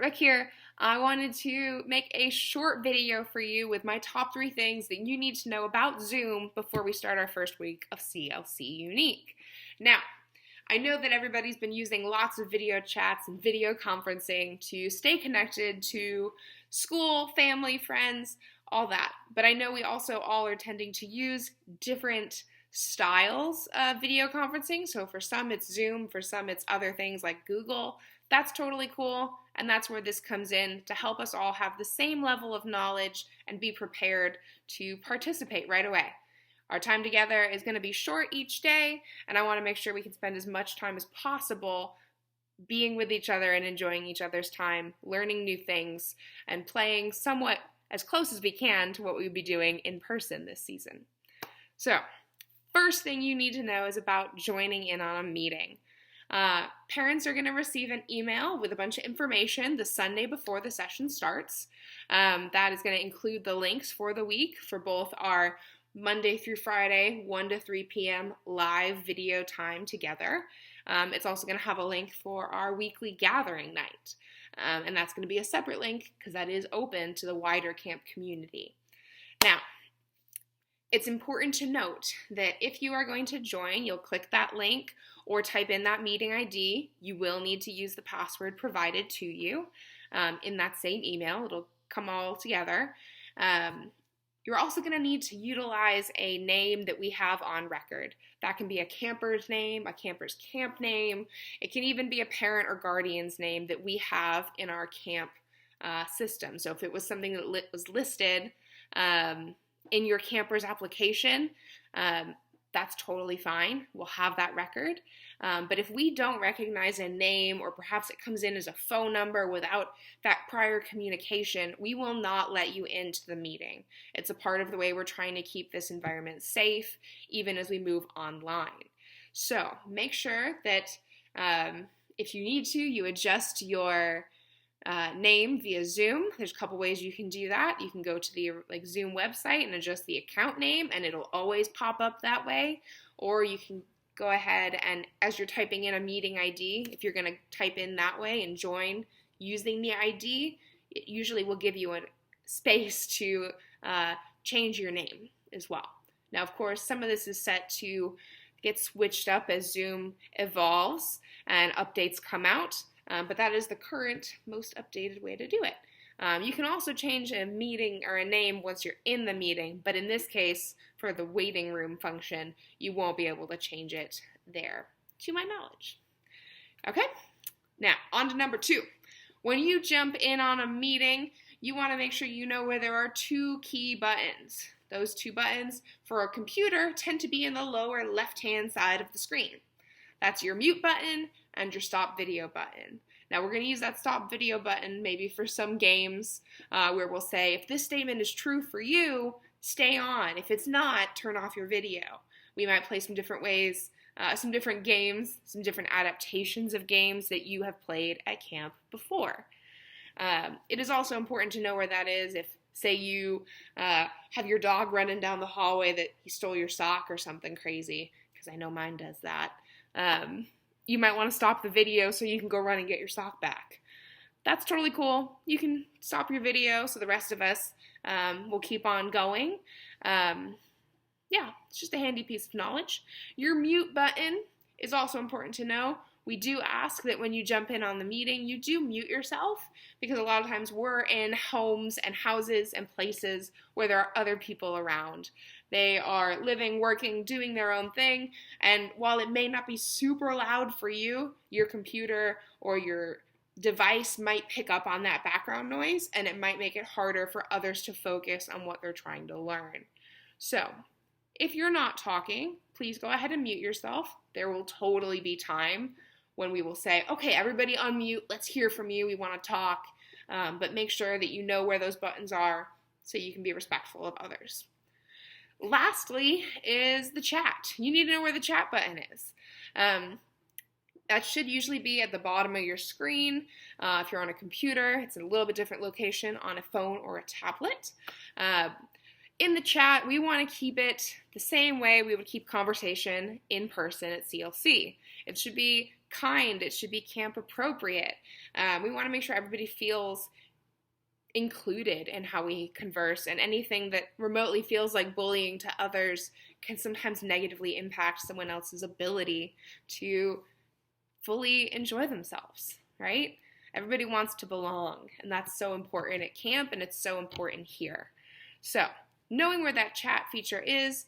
Rook here. I wanted to make a short video for you with my top 3 things that you need to know about Zoom before we start our first week of CLC Unique. Now, I know that everybody's been using lots of video chats and video conferencing to stay connected to school, family, friends, all that. But I know we also all are tending to use different styles of video conferencing. So for some it's Zoom, for some it's other things like Google. That's totally cool, and that's where this comes in to help us all have the same level of knowledge and be prepared to participate right away. Our time together is going to be short each day, and I want to make sure we can spend as much time as possible being with each other and enjoying each other's time, learning new things, and playing somewhat as close as we can to what we would be doing in person this season. So, first thing you need to know is about joining in on a meeting. Parents are going to receive an email with a bunch of information the Sunday before the session starts. That is going to include the links for the week for both our Monday through Friday, 1 to 3 p.m. live video time together. It's also going to have a link for our weekly gathering night. And that's going to be a separate link because that is open to the wider camp community. Now, it's important to note that if you are going to join, you'll click that link or type in that meeting ID. You will need to use the password provided to you in that same email. It'll come all together. You're also going to need to utilize a name that we have on record. That can be a camper's name, a camper's camp name. It can even be a parent or guardian's name that we have in our camp system. So if it was something that was listed in your camper's application, that's totally fine. We'll have that record. But if we don't recognize a name, or perhaps it comes in as a phone number without that prior communication, we will not let you into the meeting. It's a part of the way we're trying to keep this environment safe, even as we move online. So make sure that if you need to, you adjust your name via Zoom. There's a couple ways you can do that. You can go to the Zoom website and adjust the account name, and it'll always pop up that way. Or you can go ahead and, as you're typing in a meeting ID, if you're going to type in that way and join using the ID, it usually will give you a space to change your name as well. Now, of course, some of this is set to get switched up as Zoom evolves and updates come out. But that is the current, most updated way to do it. You can also change a meeting or a name once you're in the meeting, but in this case, for the waiting room function, you won't be able to change it there, to my knowledge. Okay, now on to number 2. When you jump in on a meeting, you want to make sure you know where there are 2 key buttons. Those 2 buttons for a computer tend to be in the lower left-hand side of the screen. That's your mute button and your stop video button. Now we're going to use that stop video button maybe for some games where we'll say, if this statement is true for you, stay on. If it's not, turn off your video. We might play some different ways, some different games, some different adaptations of games that you have played at camp before. It is also important to know where that is if, say, you have your dog running down the hallway that he stole your sock or something crazy, because I know mine does that. You might want to stop the video so you can go run and get your sock back. That's totally cool. You can stop your video so the rest of us will keep on going. Yeah, it's just a handy piece of knowledge. Your mute button is also important to know. We do ask that when you jump in on the meeting, you do mute yourself, because a lot of times we're in homes and houses and places where there are other people around. They are living, working, doing their own thing, and while it may not be super loud for you, your computer or your device might pick up on that background noise, and it might make it harder for others to focus on what they're trying to learn. So, if you're not talking, please go ahead and mute yourself. There will totally be time when we will say, okay, everybody unmute, let's hear from you, we want to talk, but make sure that you know where those buttons are so you can be respectful of others. Lastly is the chat. You need to know where the chat button is. That should usually be at the bottom of your screen. If you're on a computer, it's in a little bit different location on a phone or a tablet. In the chat, we want to keep it the same way we would keep conversation in person at CLC. It should be kind. It should be camp appropriate. We want to make sure everybody feels included in how we converse, and anything that remotely feels like bullying to others can sometimes negatively impact someone else's ability to fully enjoy themselves, right? Everybody wants to belong, and that's so important at camp, and it's so important here. So knowing where that chat feature is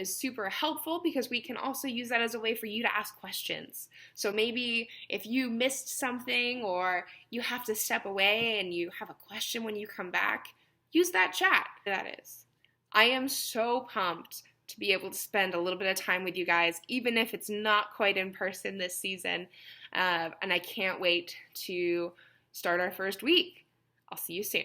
super helpful, because we can also use that as a way for you to ask questions. So maybe if you missed something or you have to step away and you have a question when you come back, use that chat. That is. I am so pumped to be able to spend a little bit of time with you guys, even if it's not quite in person this season. And I can't wait to start our first week. I'll see you soon.